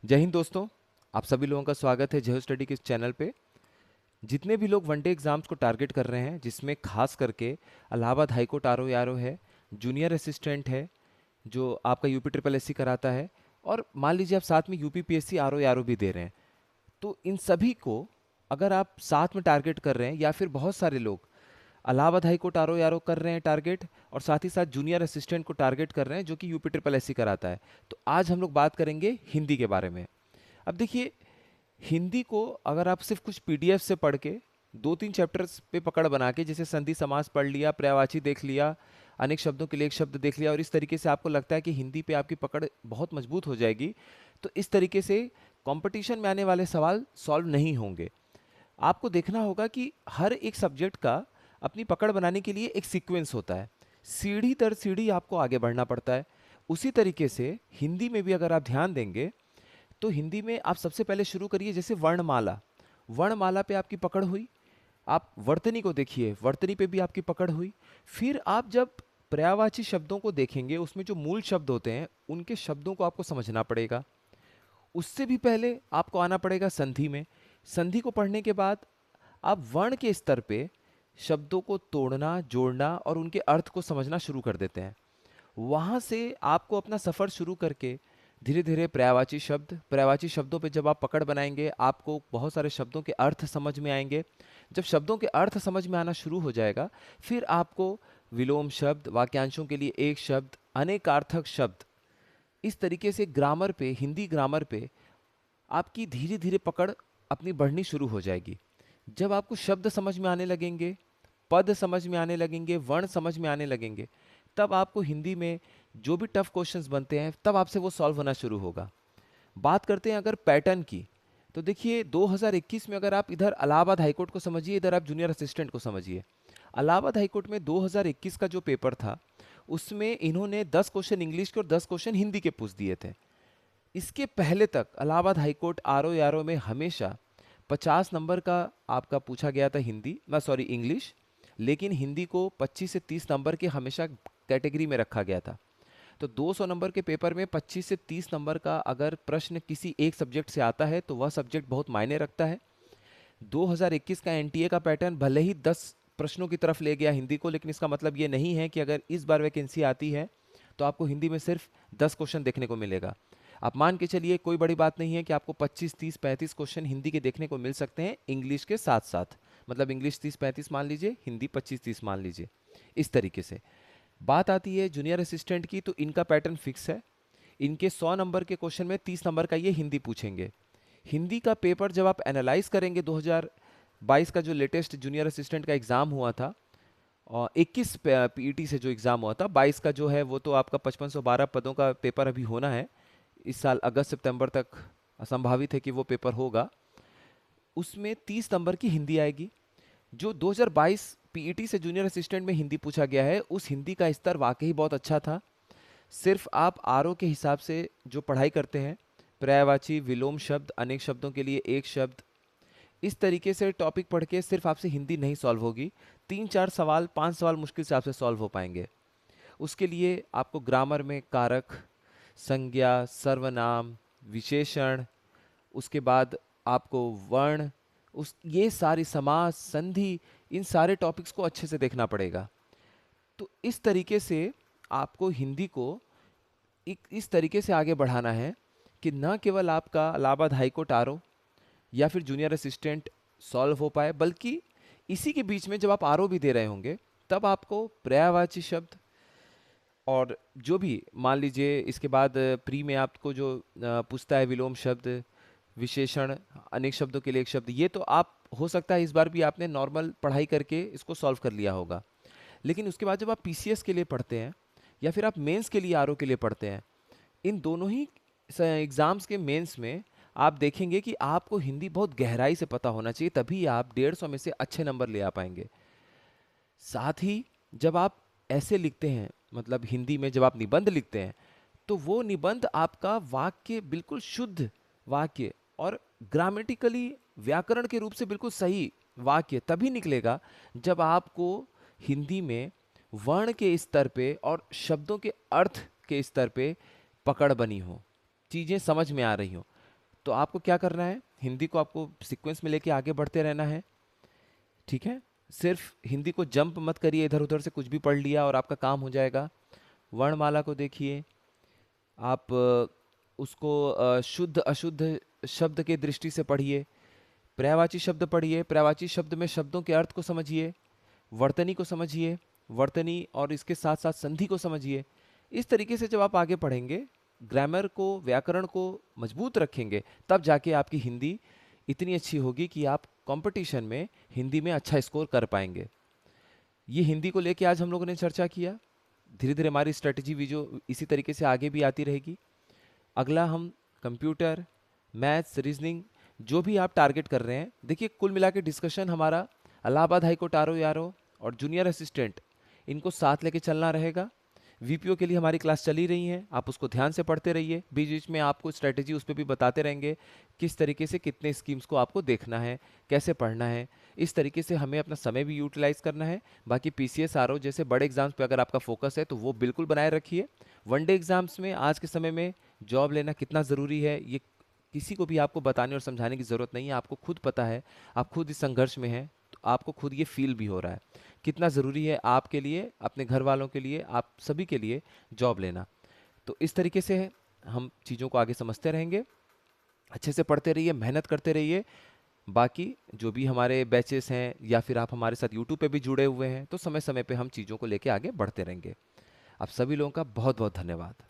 जय हिंद दोस्तों। आप सभी लोगों का स्वागत है जय स्टडी के इस चैनल पे। जितने भी लोग वनडे एग्जाम्स को टारगेट कर रहे हैं, जिसमें खास करके Allahabad high court R O R O है, जूनियर असिस्टेंट है जो आपका यूपी ट्रिपल एस सी कराता है, और मान लीजिए आप साथ में UP P S C R O भी दे रहे हैं, तो इन सभी को अगर आप साथ में टारगेट कर रहे हैं, या फिर बहुत सारे लोग Allahabad high court R O कर रहे हैं टारगेट, और साथ ही साथ जूनियर असिस्टेंट को टारगेट कर रहे हैं जो कि यूपी ट्रिपल एस सी कराता है, तो आज हम लोग बात करेंगे हिंदी के बारे में। अब देखिए, हिंदी को अगर आप सिर्फ कुछ पीडीएफ से पढ़ के दो तीन चैप्टर्स पे पकड़ बना के, जैसे संधि समास पढ़ लिया, पर्यायवाची देख लिया, अनेक शब्दों के लिए एक शब्द देख लिया, और इस तरीके से आपको लगता है कि हिंदी पे आपकी पकड़ बहुत मजबूत हो जाएगी, तो इस तरीके से कंपटीशन में आने वाले सवाल सॉल्व नहीं होंगे। आपको देखना होगा कि हर एक सब्जेक्ट का अपनी पकड़ बनाने के लिए एक सीक्वेंस होता है, सीढ़ी दर सीढ़ी आपको आगे बढ़ना पड़ता है। उसी तरीके से हिंदी में भी अगर आप ध्यान देंगे, तो हिंदी में आप सबसे पहले शुरू करिए जैसे वर्णमाला। वर्णमाला पे आपकी पकड़ हुई, आप वर्तनी को देखिए, वर्तनी पे भी आपकी पकड़ हुई। फिर आप जब पर्यायवाची शब्दों को देखेंगे, उसमें जो मूल शब्द होते हैं उनके शब्दों को आपको समझना पड़ेगा। उससे भी पहले आपको आना पड़ेगा संधि में। संधि को पढ़ने के बाद आप वर्ण के स्तर पे शब्दों को तोड़ना, जोड़ना और उनके अर्थ को समझना शुरू कर देते हैं। वहाँ से आपको अपना सफ़र शुरू करके धीरे धीरे पर्यायवाची शब्दों पे जब आप पकड़ बनाएंगे, आपको बहुत सारे शब्दों के अर्थ समझ में आएंगे। जब शब्दों के अर्थ समझ में आना शुरू हो जाएगा, फिर आपको विलोम शब्द, वाक्यांशों के लिए एक शब्द, अनेकार्थक शब्द, इस तरीके से ग्रामर पे, हिंदी ग्रामर पे आपकी धीरे धीरे पकड़ अपनी बढ़नी शुरू हो जाएगी। जब आपको शब्द समझ में आने लगेंगे, पद समझ में आने लगेंगे, वर्ण समझ में आने लगेंगे, तब आपको हिंदी में जो भी टफ क्वेश्चंस बनते हैं, तब आपसे वो सॉल्व होना शुरू होगा। बात करते हैं अगर पैटर्न की, तो देखिए 2021 में अगर आप इधर इलाहाबाद हाईकोर्ट को समझिए, इधर आप जूनियर असिस्टेंट को समझिए। इलाहाबाद हाईकोर्ट में 2021 का जो पेपर था, उसमें इन्होंने 10 क्वेश्चन इंग्लिश के और 10 क्वेश्चन हिंदी के पूछ दिए थे। इसके पहले तक इलाहाबाद हाईकोर्ट आर ओ में हमेशा 50 नंबर का आपका पूछा गया था हिंदी, मैं सॉरी इंग्लिश, लेकिन हिंदी को 25 से 30 नंबर के हमेशा कैटेगरी में रखा गया था। तो 200 नंबर के पेपर में 25 से 30 नंबर का अगर प्रश्न किसी एक सब्जेक्ट से आता है, तो वह सब्जेक्ट बहुत मायने रखता है। 2021 का एनटीए का पैटर्न भले ही 10 प्रश्नों की तरफ ले गया हिंदी को, लेकिन इसका मतलब ये नहीं है कि अगर इस बार वैकेंसी आती है तो आपको हिंदी में सिर्फ 10 क्वेश्चन देखने को मिलेगा। आप मान के चलिए, कोई बड़ी बात नहीं है कि आपको 25, 30, 35 क्वेश्चन हिंदी के देखने को मिल सकते हैं इंग्लिश के साथ साथ। मतलब इंग्लिश 30, 35 मान लीजिए, हिंदी 25, 30 मान लीजिए। इस तरीके से बात आती है जूनियर असिस्टेंट की, तो इनका पैटर्न फिक्स है। इनके 100 नंबर के क्वेश्चन में 30 नंबर का ये हिंदी पूछेंगे। हिंदी का पेपर जब आप एनालाइज करेंगे, 2022 का जो लेटेस्ट जूनियर असिस्टेंट का एग्ज़ाम हुआ था, और 21 पीईटी से जो एग्ज़ाम हुआ था, 22 का जो है वो तो आपका 5512 पदों का पेपर अभी होना है। इस साल अगस्त सितंबर तक संभावित है कि वो पेपर होगा। उसमें 30 नंबर की हिंदी आएगी। जो 2022 पीईटी से जूनियर असिस्टेंट में हिंदी पूछा गया है, उस हिंदी का स्तर वाकई बहुत अच्छा था। सिर्फ आप आरओ के हिसाब से जो पढ़ाई करते हैं, पर्यायवाची, विलोम शब्द, अनेक शब्दों के लिए एक शब्द, इस तरीके से टॉपिक पढ़ के सिर्फ आपसे हिंदी नहीं सॉल्व होगी। 3-4 सवाल, 5 सवाल मुश्किल से आपसे सॉल्व हो पाएंगे। उसके लिए आपको ग्रामर में कारक, संज्ञा, सर्वनाम, विशेषण, उसके बाद आपको वर्ण, उस ये सारी समास, संधि, इन सारे टॉपिक्स को अच्छे से देखना पड़ेगा। तो इस तरीके से आपको हिंदी को एक इस तरीके से आगे बढ़ाना है कि न केवल आपका इलाहाबाद हाईकोर्ट आरओ या फिर जूनियर असिस्टेंट सॉल्व हो पाए, बल्कि इसी के बीच में जब आप आरओ भी दे रहे होंगे, तब आपको पर्यायवाची शब्द, और जो भी मान लीजिए इसके बाद प्री में आपको जो पूछता है विलोम शब्द, विशेषण, अनेक शब्दों के लिए एक शब्द, ये तो आप हो सकता है इस बार भी आपने नॉर्मल पढ़ाई करके इसको सॉल्व कर लिया होगा। लेकिन उसके बाद जब आप पीसीएस के लिए पढ़ते हैं, या फिर आप मेंस के लिए आरओ के लिए पढ़ते हैं, इन दोनों ही एग्ज़ाम्स के मेंस में आप देखेंगे कि आपको हिंदी बहुत गहराई से पता होना चाहिए, तभी आप 150 में से अच्छे नंबर ले आ पाएंगे। साथ ही जब आप ऐसे लिखते हैं, मतलब हिंदी में जब आप निबंध लिखते हैं, तो वो निबंध आपका वाक्य बिल्कुल शुद्ध वाक्य और ग्रामेटिकली, व्याकरण के रूप से बिल्कुल सही वाक्य तभी निकलेगा जब आपको हिंदी में वर्ण के स्तर पे और शब्दों के अर्थ के स्तर पे पकड़ बनी हो, चीज़ें समझ में आ रही हो। तो आपको क्या करना है, हिंदी को आपको सीक्वेंस में लेके आगे बढ़ते रहना है। ठीक है, सिर्फ हिंदी को जंप मत करिए, इधर उधर से कुछ भी पढ़ लिया और आपका काम हो जाएगा। वर्णमाला को देखिए, आप उसको शुद्ध अशुद्ध शब्द के दृष्टि से पढ़िए। पर्यायवाची शब्द पढ़िए, पर्यायवाची शब्द में शब्दों के अर्थ को समझिए, वर्तनी को समझिए, वर्तनी और इसके साथ साथ संधि को समझिए। इस तरीके से जब आप आगे पढ़ेंगे, ग्रामर को, व्याकरण को मजबूत रखेंगे, तब जाके आपकी हिंदी इतनी अच्छी होगी कि आप कंपटीशन में हिंदी में अच्छा स्कोर कर पाएंगे। ये हिंदी को लेके आज हम लोगों ने चर्चा किया। धीरे धीरे हमारी स्ट्रेटजी भी जो इसी तरीके से आगे भी आती रहेगी। अगला हम कंप्यूटर, मैथ्स, रीजनिंग, जो भी आप टारगेट कर रहे हैं, देखिए कुल मिला के डिस्कशन हमारा Allahabad high court R O यारो और जूनियर असिस्टेंट, इनको साथ लेके चलना रहेगा। वीपीओ के लिए हमारी क्लास चली रही है, आप उसको ध्यान से पढ़ते रहिए। बीच बीच में आपको स्ट्रेटजी उस पर भी बताते रहेंगे, किस तरीके से कितने स्कीम्स को आपको देखना है, कैसे पढ़ना है। इस तरीके से हमें अपना समय भी यूटिलाइज करना है। बाकी पीसीएस आरओ जैसे बड़े एग्जाम्स पे अगर आपका फोकस है तो वो बिल्कुल बनाए रखिए। वनडे एग्जाम्स में आज के समय में जॉब लेना कितना ज़रूरी है, ये किसी को भी आपको बताने और समझाने की ज़रूरत नहीं है, आपको खुद पता है। आप खुद इस संघर्ष में हैं, तो आपको खुद ये फील भी हो रहा है कितना ज़रूरी है आपके लिए, अपने घर वालों के लिए, आप सभी के लिए जॉब लेना। तो इस तरीके से हम चीज़ों को आगे समझते रहेंगे। अच्छे से पढ़ते रहिए, मेहनत करते रहिए। बाकी जो भी हमारे बैचेस हैं या फिर आप हमारे साथ यूट्यूब पे भी जुड़े हुए हैं, तो समय समय पे हम चीज़ों को लेके आगे बढ़ते रहेंगे। आप सभी लोगों का बहुत बहुत धन्यवाद।